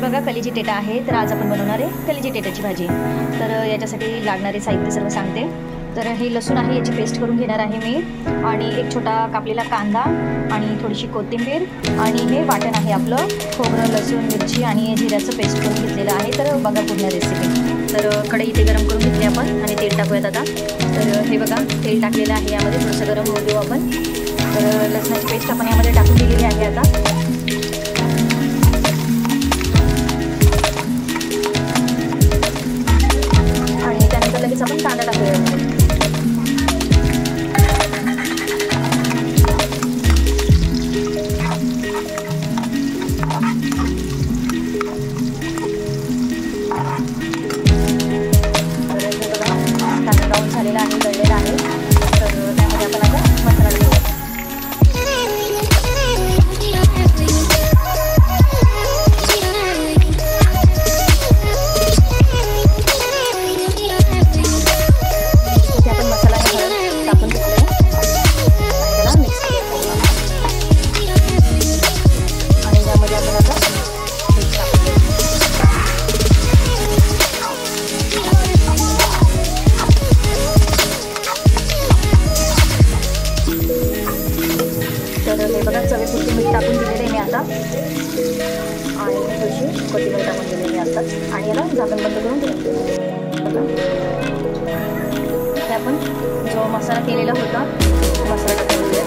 बघा कलिजी टेटा आहे. तर आज आपण बनवणार आहे कलिजी टेटाची भाजी. तर याच्यासाठी लागणारे साहित्य सर्व सांगते. तर हे लसूण आहे, याची पेस्ट करून घेणार आहे मी, आणि एक छोटा कापलेला कांदा आणि थोडीशी कोथिंबीर, आणि हे वाटण आहे आपलं खोबरं, लसूण, मिरची आणि जिऱ्याचं पेस्ट करून घेतलेलं आहे. तर बघा पूर्ण रेसिपी. तर कढई इथे गरम करून घेतली आपण आणि तेल टाकूयात आता. तर हे बघा तेल टाकलेलं आहे, यामध्ये थोडंसं गरम होऊ देऊ आपण. तर लसणाची पेस्ट आपण यामध्ये टाकून दिलेली आहे आता. आणि त्यानंतर लगेच आपण कांदा टाकूया. कांदा ब्राऊन झालेला आहे, तळलेला आहे. तर त्यामध्ये आपण आता मसाला टाकूया. इथे आपण मसाला टाकून घेतलेला त्याला मिक्स करूया. आणि त्यामध्ये आपण आता मीठ टाकूया. तर हे बघा चवीपुरती मीठ टाकून दिलेलं आहे मी आता, आणि थोडीशी कोथिंबीर टाकून दिलेली आहे आताच, आणि याला झाकण बंद करून ठेवूया. बघा हे आपण जो मसाला केलेला होता मसाला टाकून दिला.